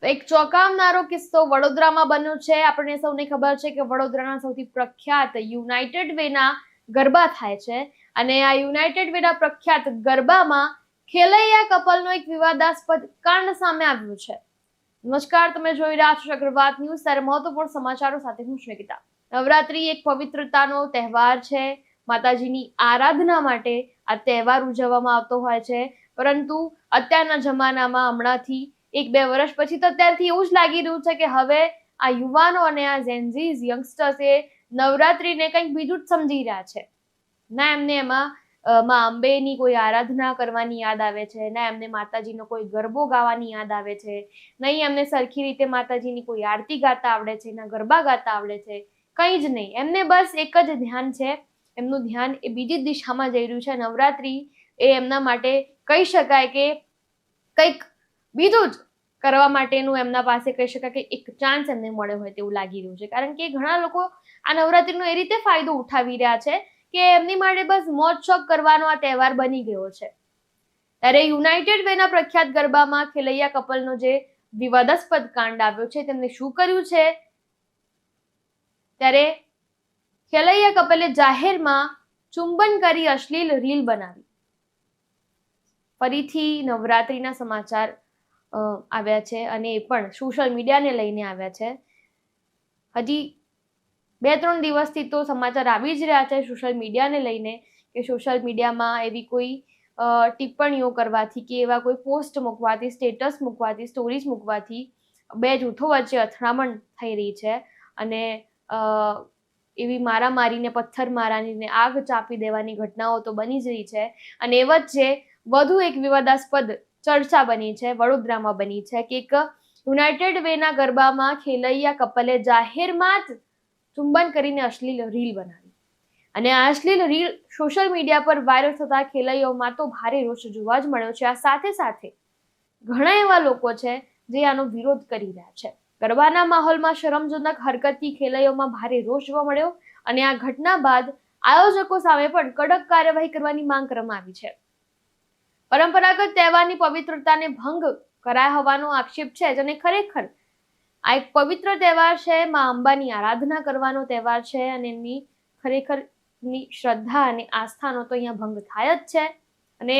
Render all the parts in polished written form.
એક ચોંકાવનારો કિસ્સો વડોદરામાં બન્યો છે। આપણને સૌને ખબર છે કે વડોદરાના સૌથી પ્રખ્યાત યુનાઇટેડ વેના ગરબા થાય છે અને આ યુનાઇટેડ વેના પ્રખ્યાત ગરબામાં ખેલૈયા કપલનો એક વિવાદાસ્પદ કાંડ સામે આવ્યું છે। નમસ્કાર, તમે જોઈ રહ્યા છો ચક્રવાત ન્યૂઝ। ત્યારે મહત્વપૂર્ણ સમાચારો સાથે હું છું નિકિતા। નવરાત્રી એક પવિત્રતાનો તહેવાર છે। માતાજીની આરાધના માટે આ તહેવાર ઉજવવામાં આવતો હોય છે, પરંતુ અત્યારના જમાનામાં હમણાંથી 1-2 વર્ષ પછી તો અત્યારથી એવું જ લાગી રહ્યું છે કે હવે આ યુવાનો અને આ ઝેનઝીઝ યંગસ્ટર્સ એ નવરાત્રીને કંઈક બીજું જ સમજી રહ્યા છે। ના એમને એમાં માં અંબેની કોઈ આરાધના કરવાની યાદ આવે છે, ના એમને માતાજીનો કોઈ ગરબો ગાવાની યાદ આવે છે, નહીં એમને સરખી રીતે માતાજીની કોઈ આરતી ગાતા આવડે છે, ના ગરબા ગાતા આવડે છે, કંઈ જ નહીં। એમને બસ એક જ ધ્યાન છે, એમનું ધ્યાન એ બીજી જ દિશામાં જઈ રહ્યું છે। નવરાત્રી એ એમના માટે કહી શકાય કે કંઈક બીજું જ કરવા માટેનું એમના પાસે કહી શકાય કે એક ચાન્સ એમને મળ્યો હોય તેવું લાગી રહ્યું છે, કારણ કે ઘણા લોકો આ નવરાત્રીનો એ રીતે ફાયદો ઉઠાવી રહ્યા છે કે એમની માટે બસ મોજ શોખ કરવાનો આ તહેવાર બની ગયો છે। ત્યારે યુનાઇટેડ વેના પ્રખ્યાત ગરબામાં ખેલૈયા કપલનો જે વિવાદાસ્પદ કાંડ આવ્યો છે, તેમને શું કર્યું છે? ત્યારે ખેલૈયા કપલે જાહેરમાં ચુંબન કરી અશ્લીલ રીલ બનાવી। ફરીથી નવરાત્રીના સમાચાર આવ્યા છે અને એ પણ સોશિયલ મીડિયાને લઈને આવ્યા છે। હજી 2-3 દિવસથી તો સમાચાર આવી જ રહ્યા છે સોશિયલ મીડિયાને લઈને કે સોશિયલ મીડિયામાં એવી કોઈ ટિપ્પણીઓ કરવાથી કે એવા કોઈ પોસ્ટ મૂકવાથી, સ્ટેટસ મૂકવાથી, સ્ટોરીઝ મૂકવાથી બે જૂથો વચ્ચે અથડામણ થઈ રહી છે અને એવી મારામારીને, પથ્થર મારાની, આગ ચાપી દેવાની ઘટનાઓ તો બની જ રહી છે। અને એ વચ્ચે વધુ એક વિવાદાસ્પદ ચર્ચા બની છે, વડોદરામાં બની છે કે એક યુનાઇટેડ વેના ગરબામાં ખેલૈયા કપલે જાહેરમાં જ ચુંબન કરીને અશ્લીલ રીલ બનાવી અને આ અશ્લીલ રીલ સોશિયલ મીડિયા પર વાયરલ થતા ખેલૈયાઓમાં તો ભારે રોષ જોવા જ મળ્યો છે। આ સાથે સાથે ઘણા એવા લોકો છે જે આનો વિરોધ કરી રહ્યા છે। ગરબાના માહોલમાં શરમજનક હરકતથી ખેલૈયાઓમાં ભારે રોષ જોવા મળ્યો અને આ ઘટના બાદ આયોજકો સામે પણ કડક કાર્યવાહી કરવાની માંગ કરવામાં આવી છે। પરંપરાગત તહેવારની પવિત્રતાને ભંગ કરાયા હોવાનો આક્ષેપ છે, જેને ખરેખર આ એક પવિત્ર તહેવાર છે, માં અંબાની આરાધના કરવાનો તહેવાર છે અને એમની ખરેખરની શ્રદ્ધા અને આસ્થાનો તો અહીંયા ભંગ થાય જ છે। અને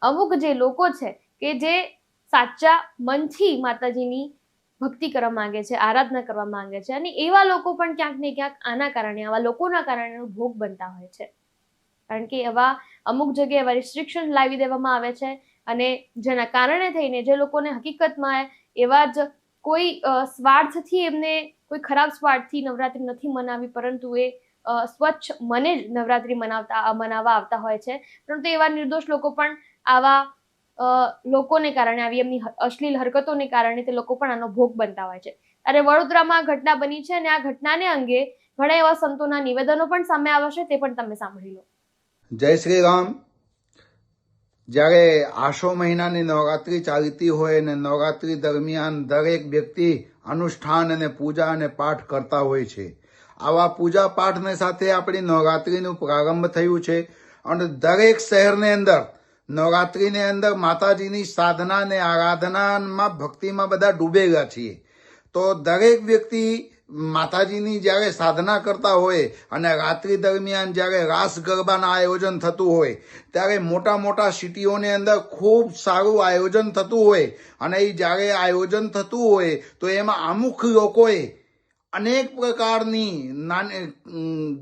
અમુક જે લોકો છે કે જે સાચા મનથી માતાજીની ભક્તિ કરવા માંગે છે, આરાધના કરવા માંગે છે, અને એવા લોકો પણ ક્યાંક ને ક્યાંક આના કારણે, આવા લોકોના કારણે ભોગ બનતા હોય છે, કારણ કે એવા અમુક જગ્યાએ એવા રિસ્ટ્રિક્શન લાવી દેવામાં આવે છે અને જેના કારણે થઈને જે લોકોને હકીકતમાં એવા જ કોઈ સ્વાર્થથી, એમને કોઈ ખરાબ સ્વાર્થથી નવરાત્રી નથી મનાવી, પરંતુ એ સ્વચ્છ મને જ નવરાત્રી મનાવવા આવતા હોય છે, પરંતુ એવા નિર્દોષ લોકો પણ આવા લોકોને કારણે, આવી એમની અશ્લીલ હરકતોને કારણે તે લોકો પણ આનો ભોગ બનતા હોય છે। ત્યારે વડોદરામાં ઘટના બની છે અને આ ઘટનાને અંગે ઘણા એવા સંતોના નિવેદનો પણ સામે આવ્યા છે, તે પણ તમે સાંભળી લો। જય શ્રી રામ। જ્યારે આસો મહિનાની નવરાત્રી ચાલતી હોય અને નવરાત્રી દરમિયાન દરેક વ્યક્તિ અનુષ્ઠાન અને પૂજા અને પાઠ કરતા હોય છે। આવા પૂજા પાઠને સાથે આપણી નવરાત્રીનું પ્રારંભ થયું છે અને દરેક શહેરની અંદર નવરાત્રીની અંદર માતાજીની સાધના અને આરાધનામાં, ભક્તિમાં બધા ડૂબેલા છીએ। તો દરેક વ્યક્તિ માતાજીની જ્યારે સાધના કરતા હોય અને રાત્રિ દરમિયાન જ્યારે રાસ ગરબાના આયોજન થતું હોય ત્યારે મોટા મોટા સિટીઓની અંદર ખૂબ સારું આયોજન થતું હોય અને એ જ્યારે આયોજન થતું હોય તો એમાં અમુક લોકોએ અનેક પ્રકારની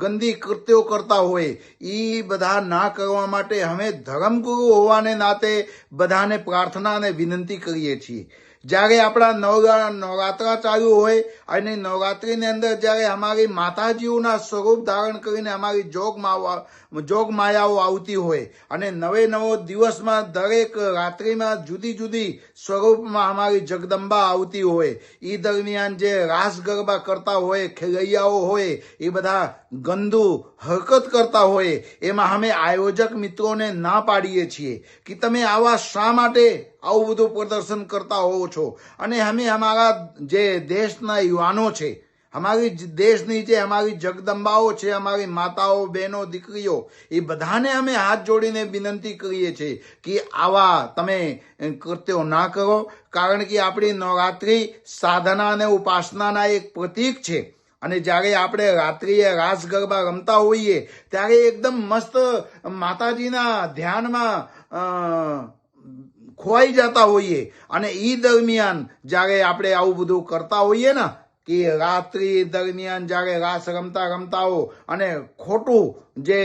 ગંદી કૃત્યો કરતા હોય, એ બધા ના કરવા માટે અમે ધર્મગુરુ હોવાને નાતે બધાને પ્રાર્થના અને વિનંતી કરીએ છીએ। જ્યારે આપણા નવરાત્રા ચાલુ હોય અને નવરાત્રીની અંદર જ્યારે અમારી માતાજીઓના સ્વરૂપ ધારણ કરીને અમારી જોગ માયાઓ આવતી હોય અને 9 દિવસમાં દરેક રાત્રિમાં જુદી જુદી સ્વરૂપમાં અમારી જગદંબા આવતી હોય, એ દરમિયાન જે રાસ ગરબા કરતા હોય, ખેલૈયાઓ હોય, એ બધા ગંદુ હરકત કરતા હોય, એમાં અમે આયોજક મિત્રોને ના પાડીએ છીએ કે તમે આવા શા માટે આવું બધું પ્રદર્શન કરતા હોવ છો। અને અમે અમારા જે દેશના યુવાનો છે, અમારી દેશની જે અમારી જગદંબાઓ છે, અમારી માતાઓ, બહેનો, દીકરીઓ, એ બધાને અમે હાથ જોડીને વિનંતી કરીએ છીએ કે આવા તમે કૃત્યો ના કરો, કારણ કે આપણી નવરાત્રિ સાધના અને ઉપાસનાના એક પ્રતીક છે. અને જ્યારે આપણે રાત્રિએ રાસ ગરબા રમતા હોઈએ ત્યારે એકદમ મસ્ત માતાજીના ધ્યાનમાં ખોવાઈ જતા હોઈએ, અને એ દરમિયાન જ્યારે આપણે આવું બધું કરતા હોઈએ ને કે રાત્રિ દરમિયાન જ્યારે રાસ રમતા રમતાઓ અને ખોટું જે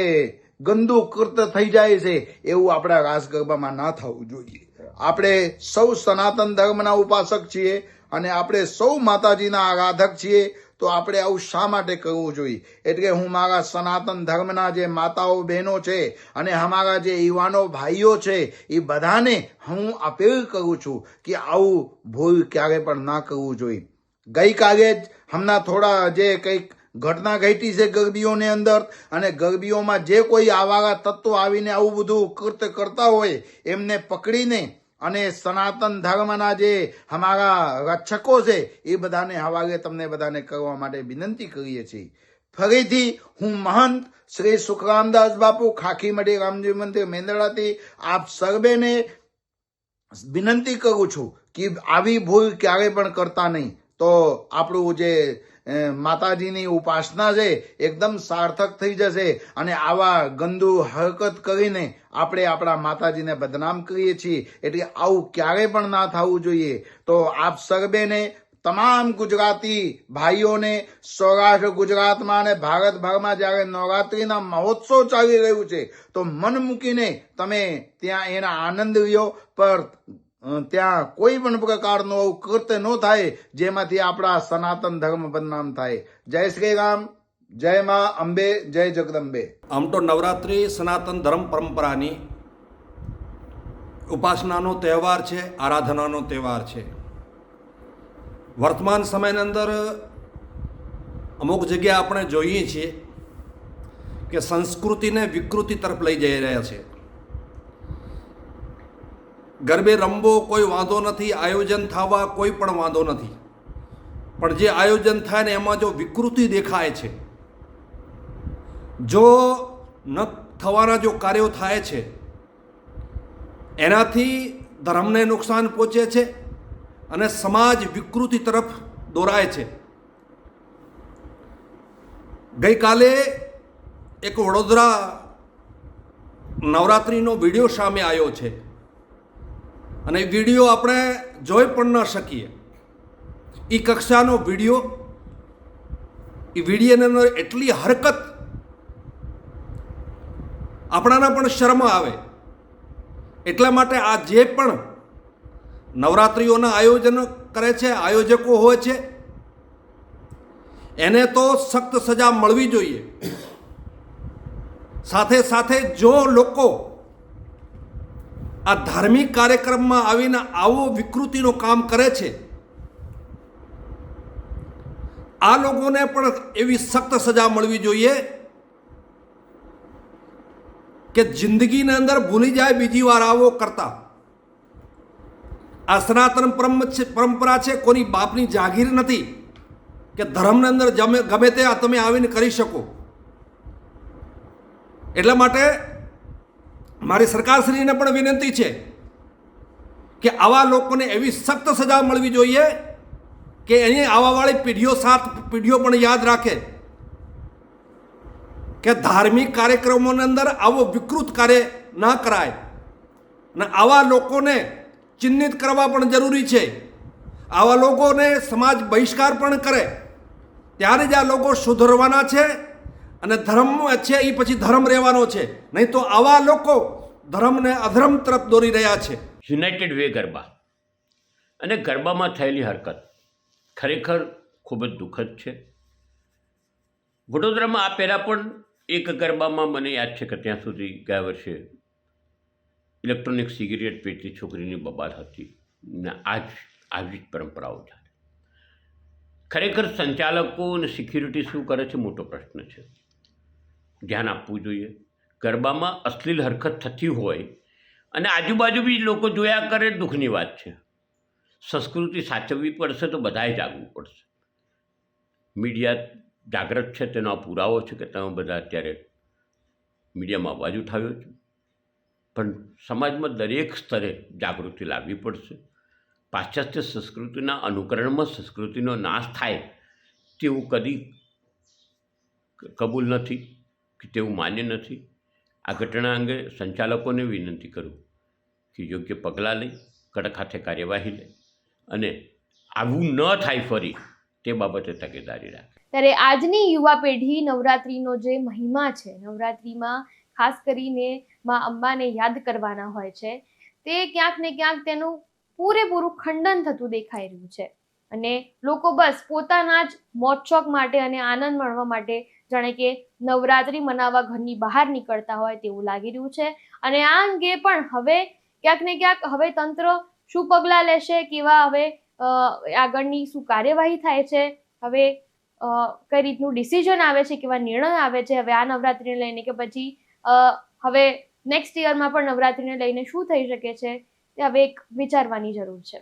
ગંદુ કૃત્ય થઈ જાય છે, એવું આપણા રાસ ગરબામાં ના થવું જોઈએ. આપણે સૌ સનાતન ધર્મના ઉપાસક છીએ અને આપણે સૌ માતાજીના આરાધક છીએ, તો આપણે આવું શા માટે કરવું જોઈએ? એટલે હું મારા સનાતન ધર્મના જે માતાઓ, બહેનો છે અને અમારા જે યુવાનો ભાઈઓ છે, એ બધાને હું અપીલ કરું છું કે આવું ભૂલ ક્યારે પણ ના કરવું જોઈએ. ગઈકાલે જ હમણાં થોડા જે કંઈક ઘટના ઘટી છે ગરબીઓની અંદર, અને ગરબીઓમાં જે કોઈ આવારા તત્વો આવીને આવું બધું કૃત્ય કરતા હોય એમને પકડીને અને સનાતન ધર્મના જે અમારા રક્ષકો છે એ બધાને હવાલે તમને બધાને કરવા માટે વિનંતી કરીએ છીએ. ફરીથી હું મહંત શ્રી સુખરામદાસ બાપુ, ખાખીમઢી રામજી મંદિર, મેંદરડાથી આપ સર્વેને વિનંતી કરું છું કે આવી ભૂલ ક્યારે પણ કરતા નહીં, તો આપણું જે માતાજીની ઉપાસના છે એકદમ સાર્થક થઈ જશે. અને આવા ગંદુ હરકત કરીને આપણે આપણા માતાજીને બદનામ કરીએ છીએ, એટલે આવું ક્યારે પણ ના થવું જોઈએ. તો આપ સર્વેને, તમામ ગુજરાતી ભાઈઓને, સૌરાષ્ટ્ર ગુજરાતમાં અને ભારતભરમાં જ્યારે નવરાત્રિના મહોત્સવ ચાલી રહ્યું છે, તો મન મૂકીને તમે ત્યાં એના આનંદ લ્યો, પર ત્યાં કોઈ પણ પ્રકારનું આવું કૃત્ય ન થાય જેમાંથી આપણા સનાતન ધર્મ બદનામ થાય. જય શ્રી રામ, જય મા અંબે, જય જગદંબે. આમ તો નવરાત્રિ સનાતન ધર્મ પરંપરાની ઉપાસનાનો તહેવાર છે, આરાધનાનો તહેવાર છે. વર્તમાન સમયની અંદર અમુક જગ્યાએ આપણે જોઈએ છીએ કે સંસ્કૃતિને વિકૃતિ તરફ લઈ જઈ રહ્યા છે. ગરબે રમવો કોઈ વાંધો નથી, આયોજન થવા કોઈ પણ વાંધો નથી, પણ જે આયોજન થાય ને એમાં જો વિકૃતિ દેખાય છે, જો ન થવાના જો કાર્યો થાય છે, એનાથી ધર્મને નુકસાન પહોંચે છે અને સમાજ વિકૃતિ તરફ દોરાય છે. ગઈકાલે એક વડોદરા નવરાત્રિનો વિડીયો સામે આવ્યો છે, અને એ વિડીયો આપણે જોઈ પણ ન શકીએ. એ કક્ષાનો વિડીયો, એ વિડીયોની અંદર એટલી હરકત, આપણાને પણ શરમ આવે. એટલા માટે આ જે પણ નવરાત્રિઓના આયોજન કરે છે, આયોજકો હોય છે, એને તો સખ્ત સજા મળવી જોઈએ. સાથે સાથે જો લોકો આ ધાર્મિક કાર્યક્રમમાં આવીને આવો વિકૃતિનું કામ કરે છે, આ લોકોને પણ એવી સખ્ત સજા મળવી જોઈએ કે જિંદગીની અંદર ભૂલી જાય બીજી વાર આવો કરતા. આ સનાતન પરંપરા છે, કોની બાપની જાગીર નથી કે ધર્મની અંદર ગમે તે તમે આવીને કરી શકો. એટલા માટે મારી સરકારશ્રીને પણ વિનંતી છે કે આવા લોકોને એવી સખ્ત સજા મળવી જોઈએ કે એની આવવાવાળી પેઢીઓ, 7 પેઢીઓ પણ યાદ રાખે કે ધાર્મિક કાર્યક્રમોની અંદર આવો વિકૃત કાર્ય ના કરાય. અને આવા લોકોને ચિહ્નિત કરવા પણ જરૂરી છે. આવા લોકોને સમાજ બહિષ્કાર પણ કરે, ત્યારે જ આ લોકો સુધરવાના છે અને ધર્મ છે એ પછી ધર્મ રહેવાનો છે. નહીં તો આવા લોકો ધર્મને અધર્મ તરફ દોરી રહ્યા છે. યુનાઇટેડ વે ગરબા અને ગરબામાં થયેલી હરકત ખરેખર ખૂબ જ દુઃખદ છે. વડોદરામાં આ પહેલાં પણ એક ગરબામાં મને યાદ છે કે ત્યાં સુધી ગયા વર્ષે ઇલેક્ટ્રોનિક સિગરેટ પીતી છોકરીની બબાલ હતી ને આવી જ પરંપરાઓ ચાલે. ખરેખર સંચાલકો અને સિક્યુરિટી શું કરે છે મોટો પ્રશ્ન છે. ધ્યાન આપવું જોઈએ. ગરબામાં અશ્લીલ હરકત થતી હોય અને આજુબાજુ બી લોકો જોયા કરે, દુઃખની વાત છે. સંસ્કૃતિ સાચવવી પડશે તો બધાએ જાગવું પડશે. મીડિયા જાગૃત છે તેનો આ પુરાવો છે કે તમે બધા અત્યારે મીડિયામાં અવાજ ઉઠાવ્યો છે. પણ સમાજમાં દરેક સ્તરે જાગૃતિ લાવવી પડશે. પાશ્ચાત્ય સંસ્કૃતિના અનુકરણમાં સંસ્કૃતિનો નાશ થાય તેવું કદી કબૂલ નથી કે તેવું માન્ય નથી. આ ઘટના અંગે સંચાલકોને વિનંતી કરું કે યોગ્ય પગલાં લઈ કડક હાથે કાર્યવાહી લે અને આવું ન થાય ફરી તે બાબતે તકેદારી રાખે. ત્યારે આજની યુવા પેઢી નવરાત્રિનો જે મહિમા છે, નવરાત્રિમાં ખાસ કરીને માં અંબાને યાદ કરવાના હોય છે, તે ક્યાંક ને ક્યાંક તેનું પૂરેપૂરું ખંડન થતું દેખાઈ રહ્યું છે. અને લોકો બસ પોતાના જ મોજશોખ માટે અને આનંદ માણવા માટે જાણે કે નવરાત્રિ મનાવવા ઘરની બહાર નીકળતા હોય તેવું લાગી રહ્યું છે. અને આ અંગે પણ હવે ક્યાંક ને ક્યાંક હવે તંત્ર શું પગલાં લેશે, કેવા હવે આગળની શું કાર્યવાહી થાય છે, હવે કઈ રીતનું ડિસિઝન આવે છે, કેવા નિર્ણય આવે છે હવે આ નવરાત્રિને લઈને, કે પછી હવે નેક્સ્ટ યરમાં પણ નવરાત્રિને લઈને શું થઈ શકે છે, તે હવે એક વિચારવાની જરૂર છે.